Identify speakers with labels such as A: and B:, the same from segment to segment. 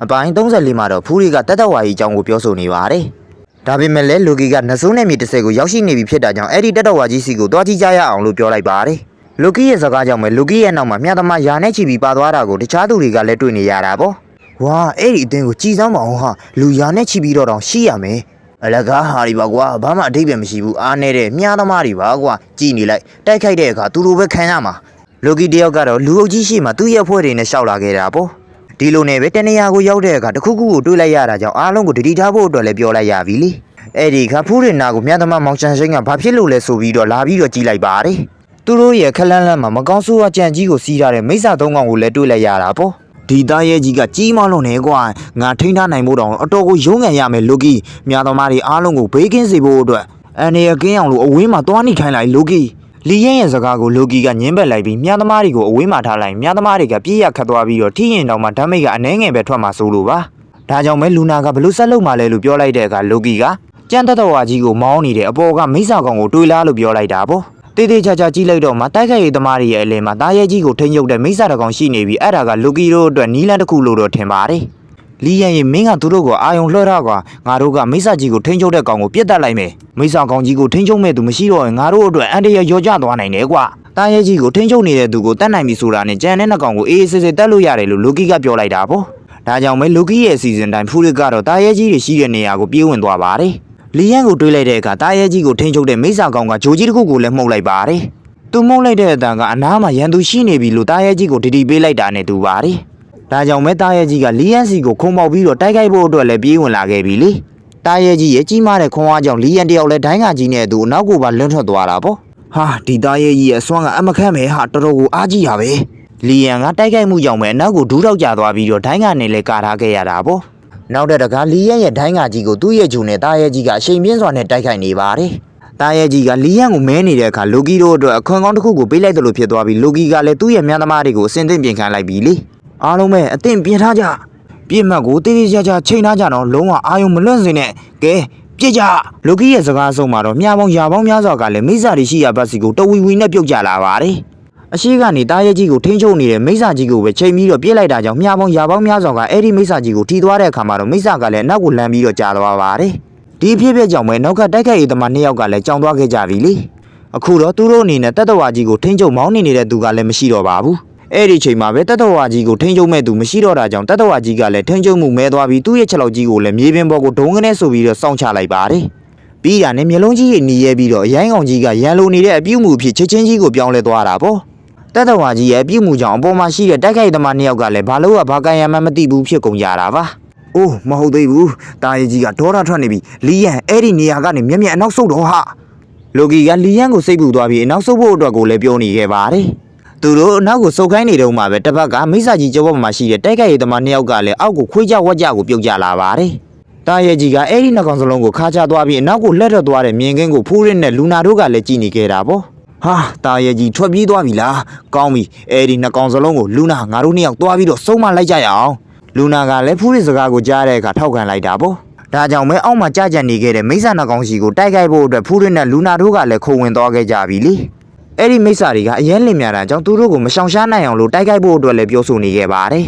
A: အပိုင်း34မှာတော့ဖူးရီကတက်တက်ဝါကြီးအကြောင်းကိုပြောဆိုနေပါတယ်။ဒါပေမဲ့လည်းလူကီကနှစိုးနဲ့မြေ30ကိုရောက်ရှိနေပြီဖြစ်တာကြောင့်အဲ့ဒီတက်တက်ဝါကြီးစီကိုတွားကြည့်ကြရအောင်လို့ပြောလိုက်ပါတယ်။လူကီရဲ့စကားကြောင့်ပဲလူကီရဲ့နောက်မှာမြတ်သမားယာနဲ့ချီပြီးပါသွားတာကိုတခြားသူတွေကလည်းတွေ့နေရတာပေါ့။ဝါအဲ့ဒီအတင်းကိုကြည်စမ်းမအောင်ဟာလူယာနဲ့ချီပြီးတော့ရှိရမယ်။အလကားဟာဒီပါကွာဘာမှအထိပ္ပယ်မရှိဘူးအားနေတဲ့မြားသမားတွေပါကွာကြည်နေလိုက်တိုက်ခိုက်တဲ့အခါသူတို့ပဲခံရမှာလူကီတယောက်ကတော့လူအုပ်ကြီးရှိမှသူ့ရဲ့ဖွဲ့တွေနဲ့ရှောက်လာခဲ့တာပေါ့ဒီလိုနဲ့ပဲတနေရာကိုရောက်တဲ့အခါတခုခုကိုတွေးလိုက်ရတာကြောင့်အားလုံးကိုတတိထားဖို့အတွက်လည်းပြောလိုက်ရပြီလေအဲ့ဒီခါဖူးရင်နာကိုမြတ်သမားမောင်ချန်ရှိန်ကဘာဖြစ်လို့လဲဆိုပြီးတော့လာပြီးတော့ကြည်လိုက်ပါတယ်သူတို့ရဲ့ခလန်းလန်းမှာမကောင်းဆိုးအကြံကြီးကိုစီးထားတဲ့မိစ္ဆာသုံးကောင်ကိုလည်းတွေးလိုက်ရတာပေါ့ဒီသားရဲ့ကြီးကကြီးမလုံးနေကွာငါထိန်းထားနိုင်ဖို့တောင်အတော်ကိုရုံးကန်ရမယ်လူကီမြတ်သမားတွေအားလုံးကိုဘေးကင်းစေဖို့အတွက်အနေရကင်းအောင်လို့အဝင်းမှာတွားနေခိုင်းလိုက်လူကီလီရဲ့စကားကိုလူကီကညင်းပက်လိုက်ပြီးမြတ်သမားတွေကိုအဝေးမှာထားလိုက်မြတ်သမားတွေကပြေးရခတ်သွားပြီးတော့ထိရင်တောင်မှဓာတ်မိတ်ကအနှဲငယ်ပဲထွက်မှာစိုးလို့ပါဒါကြောင့်ပဲလူနာကဘလို့ဆက်လုပ်မှလဲလို့ပြောလိုက်တဲ့အခါလူကီကကြမ်းတတော်ဝါကြီးကိုမောင်းနေတဲ့အပေါ်ကမိစ္ဆာကောင်ကိုတွေးလားလို့ပြောလိုက်တာပေါ့တေးသေးချာချာကြည့်လိုက်တော့မှတိုက်ခိုက်ရေးသမားတွေရဲ့အလယ်မှာတားရဲကြီးကိုထိန်းချုပ်တဲ့မိစ္ဆာတကောင်ရှိနေပြီးအဲ့ဒါကလူကီတို့အတွက်နီးလန်းတစ်ခုလို့တော့ထင်ပါတယ်လီယန်ရဲ့မင်းကသူတို့ကိုအာယုံလွှဲထားကွာငါတို့ကမိစ္ဆာကြီးကိုထိန်းချုပ်တဲ့ကောင်ကိုပြစ်တတ်လိုက်မယ်မိစ္ဆာကောင်ကြီးကိုထိန်းချုပ်မဲ့သူမရှိတော့ရင်ငါတို့အတွက်အန်တရာရောကျသွားနိုင်တယ်ကွာတားရဲကြီးကိုထိန်းချုပ်နေတဲ့သူကိုတတ်နိုင်ပြီဆိုတာနဲ့ကြံတဲ့နှကောင်ကိုအေးအေးဆေးဆေးတက်လို့ရတယ်လို့လူကီကပြောလိုက်တာပေါ့ဒါကြောင့်ပဲလူကီရဲ့အစီအစဉ်တိုင်းဖူးရကတော့တားရဲကြီးတွေရှိတဲ့နေရာကိုပြေးဝင်သွားပါတယ်လီယန်ကိုတွေးလိုက်တဲ့အခါတားရဲကြီးကိုထိန်းချုပ်တဲ့မိစ္ဆာကောင်ကဂျိုကြီးတစ်ခုကိုလည်းမှုတ်လိုက်ပါတယ်သူမှုတ်လိုက်တဲ့အတန်ကအနားမှာရန်သူရှိနေပြီလို့တားရဲကြီးကိုတတိပေးလိုက်တာနဲ့တူပါတယ်ဒါကြောင့်မဲတားရဲကြီးကလီယန်စီကိုခုံပေါက်ပြီးတော့တိုက်ခိုက်ဖို့အတွက်လည်းပြေးဝင်လာခဲ့ပြီလေတားရဲကြီးရဲ့ကြီးမားတဲ့ခွန်အားကြောင့်လီယန်တယောက်လည်းဒိုင်းကကြီးနဲ့သူအနောက်ကိုပါလွန့်ထွက်သွားတာပေါ့ဟာဒီတားရဲကြီးရဲ့အစွမ်းကအမခန့်ပဲဟာတော်တော်ကိုအားကြီးရပဲလီယန်ကတိုက်ခိုက်မှုကြောင့်ပဲအနောက်ကိုဒူးထောက်ကျသွားပြီးတော့ဒိုင်းကနေလည်းကာထားခဲ့ရတာပေါ့နောက်တဲ့တကားလီယန်ရဲ့ဒိုင်းကကြီးကိုသူ့ရဲ့ဂျုံနဲ့တားရဲကြီးကအချိန်ပြင်းစွာနဲ့တိုက်ခိုက်နေပါတယ်တားရဲကြီးကလီယန်ကိုမဲနေတဲ့အခါလူကီတို့အတွက်အခွင့်ကောင်းတစ်ခုကိုပေးလိုက်တယ်လို့ဖြစ်သွားပြီးလူကီကလည်းသူ့ရဲ့မြတ်သမားတွေကိုအစင်သင့်ပြင်ခံလိုက်ပြီလေအားလုံးပဲအသင့်ပြင်ထားကြပြည့်မှတ်ကိုတေးသေးချာချာချိန်ထားကြတော့လုံးဝအာယုံမလွန့်စင်နဲ့ကဲပြစ်ကြလူကီရဲ့စကားဆုံးမှာတော့မြားပေါင်းရာပေါင်းများစွာကလည်းမိစ္ဆာတွေရှိရာဘက်စီကိုတဝီဝီနဲ့ပြုတ်ကျလာပါတယ်အရှိကနေတားရဲကြီးကိုထိန်းချုပ်နေတဲ့မိစ္ဆာကြီးကိုပဲချိန်ပြီးတော့ပြစ်လိုက်တာကြောင့်မြားပေါင်းရာပေါင်းများစွာကအဲ့ဒီမိစ္ဆာကြီးကိုထိသွားတဲ့အခါမှာတော့မိစ္ဆာကလည်းအနောက်ကိုလမ်းပြီးတော့ကျသွားပါတယ်ဒီဖြစ်ဖြစ်ကြောင့်ပဲနောက်ကတိုက်ခိုက်ရေးသမား2ယောက်ကလည်းကြောင်သွားခဲ့ကြပြီလေအခုတော့သူတို့အနေနဲ့တက်တော်ဝါကြီးကိုထိန်းချုပ်မောင်းနေတဲ့သူကလည်းမရှိတော့ပါဘူးအဲ့ဒီချိန်မှာပဲတက်တော်ဝါကြီးကိုထိန်းချုပ်မဲ့သူမရှိတော့တာကြောင့်တက်တော်ဝါကြီးကလည်းထိန်းချုပ်မှုမဲသွားပြီးသူ့ရဲ့ခြေထောက်ကြီးကိုလည်းမြေပြင်ပေါ်ကိုဒုံးကနေဆိုပြီးတော့စောင့်ချလိုက်ပါတယ်ပြီးတာနဲ့မျက်လုံးကြီးရဲ့หนีရဲပြီးတော့အရိုင်းကောင်ကြီးကရန်လိုနေတဲ့အပြုတ်မှုဖြစ်ချက်ချင်းကြီးကိုပြောင်းလဲသွားတာပေါ့တက်တော်ဝါကြီးရဲ့အပြုတ်မှုကြောင့်အပေါ်မှာရှိတဲ့တိုက်ခိုက်သမား2ယောက်ကလည်းဘာလို့ကဘာကန်ရမှမသိဘူးဖြစ်ကုန်ကြတာပါအိုးမဟုတ်သေးဘူးတာရဲကြီးကဒေါသထွက်နေပြီလီယန်အဲ့ဒီနေရာကနေမျက်မျက်အနောက်ဆုတ်တော့ဟာလိုကီကလီယန်ကိုစိတ်ပူသွားပြီးအနောက်ဆုတ်ဖို့အတွက်ကိုလည်းပြောနေခဲ့ပါတယ်သူတို့အနောက်ကိုစုပ်ခိုင်းနေတုန်းမှာပဲတစ်ဖက်ကမိစ္ဆာကြီးကျောပေါ်မှာရှိတဲ့တိုက်ခိုက်ရေးသမား2ယောက်ကလည်းအောက်ကိုခွေးကြဝက်ကြကိုပြုတ်ကျလာပါတယ်တာရဲကြီးကအဲ့ဒီနှကောင်စလုံးကိုခါချသွားပြီးအနောက်ကိုလှည့်ထွက်သွားတဲ့မြင်ကွင်းကိုဖူးရင်းနဲ့လူနာတို့ကလည်းကြည်နေခဲ့တာပေါ့ဟာတာရဲကြီးထွက်ပြေးသွားပြီလားကောင်းပြီအဲ့ဒီနှကောင်စလုံးကိုလူနာငါတို့2ယောက်သွားပြီးတော့စုံမလိုက်ကြရအောင်လူနာကလည်းဖူးရစကားကိုကြားတဲ့အခါထောက်ခံလိုက်တာပေါ့ဒါကြောင့်မဲအောက်မှာကြာကြံနေခဲ့တဲ့မိစ္ဆာနှကောင်စီကိုတိုက်ခိုက်ဖို့အတွက်ဖူးရနဲ့လူနာတို့ကလည်းခုံဝင်သွားခဲ့ကြပြီလေအဲ့ဒီမိစ္ဆာတွေကအရင်လင်များတာကြောင့်သူတို့ကိုမရှောင်ရှားနိုင်အောင်လို့တိုက်ခိုက်ဖို့အတွက်လည်းပြောဆိုနေခဲ့ပါတယ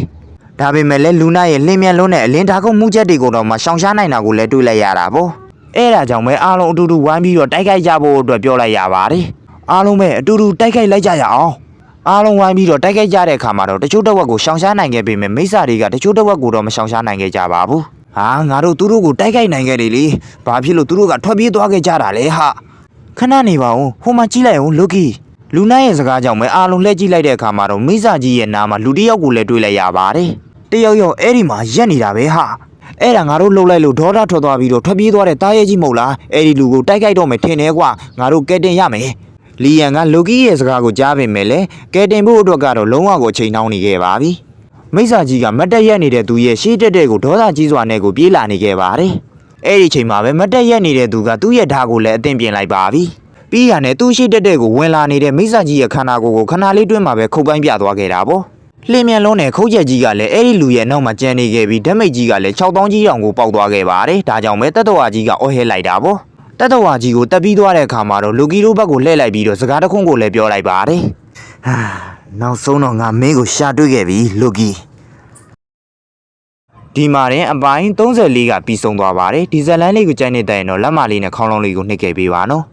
A: ်ဒါပေမဲ့လည်းလူနာရဲ့လင်မြန်လုံးနဲ့အလင်းဓာတ်ကုန်းမှုချက်တွေကိုတော့မှရှောင်ရှားနိုင်တာကိုလည်းတွေးလိုက်ရတာပေါ့အဲ့ဒါကြောင့်မဲအားလုံးအတူတူဝိုင်းပြီးတော့တိုက်ခိုက်ကြဖို့အတွက်ပြောလိုက်ရပါတယ်အားလုံးပဲအတူတူတိုက်ခိုက်လိုက်ကြရအောင်အားလုံးဝိုင်းပြီးတော့တိုက်ခိုက်ကြတဲ့အခါမှာတော့တချို့တစ်ဝက်ကိုရှောင်ရှားနိုင်ခဲ့ပေမဲ့မိစ္ဆာတွေကတချို့တစ်ဝက်ကိုတော့မရှောင်ရှားနိုင်ခဲ့ကြပါဘူးဟာငါတို့သူတို့ကိုတိုက်ခိုက်နိုင်ခဲ့တယ်လေဘာဖြစ်လို့သူတို့ကထွက်ပြေးသွားခဲ့ကြတာလဲဟာခဏနေပါဦးဟိုမှာကြည့်လိုက်အောင်လူကီလူနာရဲ့စကားကြောင့်ပဲအားလုံးလှည့်ကြည့်လိုက်တဲ့အခါမှာတော့မိစ္ဆာကြီးရဲ့နားမှာလူတစ်ယောက်ကိုလည်းတွေ့လိုက်ရပါတယ်တယောက်အဲ့ဒီမှာရက်နေတာပဲဟာအဲ့ဒါငါတို့လှုပ်လိုက်လို့ဒေါသထွက်သွားပြီးတော့ထွက်ပြေးသွားတဲ့တားရဲကြီးမဟုတ်လားအဲ့ဒီလူကိုတိုက်ခိုက်တော့မယ်ထင်တယ်ကွာငါတို့ကဲတင်ရမယ်လီယန်ကလူကီရဲ့စကားကိုကြားပေမဲ့လည်းကဲတင်ဖို့အတွက်ကတော့လုံးဝကိုချိန်နှောင်းနေခဲ့ပါပြီမိစ္ဆာကြီးကမတ်တက်ရက်နေတဲ့သူရဲ့ရှေ့တက်တဲ့ကိုဒေါသကြီးစွာနဲ့ကိုပြေးလာနေခဲ့ပါတယ်အဲ့ဒီချိန်မှာပဲမတ်တက်ရက်နေတဲ့သူကသူ့ရဲ့ဓာတ်ကိုလည်းအသင့်ပြင်လိုက်ပါပြီပြီးရနဲ့သူ့ရှေ့တက်တဲ့ကိုဝင်လာနေတဲ့မိစ္ဆာကြီးရဲ့ခန္ဓာကိုယ်ကိုခဏလေးတွင်းမှာပဲခုတ်ပိုင်းပြသွားခဲ့တာပေါ့လှင်းမြန်လုံးနဲ့ခုတ်ချက်ကြီးကလည်းအဲ့ဒီလူရဲ့နောက်မှာကျန်နေခဲ့ပြီးဓာတ်မိတ်ကြီးကလည်း6000ကြီးတောင်ကိုပေါက်သွားခဲ့ပါတယ်ဒါကြောင့်ပဲတက်တော်ဝါကြီးကအော်ဟဲလိုက်တာပေါ့တက်တော်ဝါကြီးကိုတက်ပြီးသွားတဲ့အခါမှာတော့လူကီတို့ဘက်ကိုလှည့်လိုက်ပြီးတော့စကားတစ်ခုကိုလည်းပြောလိုက်ပါတယ်ဟာနောက်ဆုံးတော့ငါမင်းကိုရှာတွေ့ခဲ့ပြီလူကီ ဒီမှာရင်အပိုင်း34ကပြီးဆုံးသွားပါတယ်ဒီဇက်လန်လေးကိုကြိုက်နေတဲ့ရင်တော့လက်မလေးနဲ့ခေါင်းလုံးလေးကိုနှိပ်ခဲ့ပေးပါနော်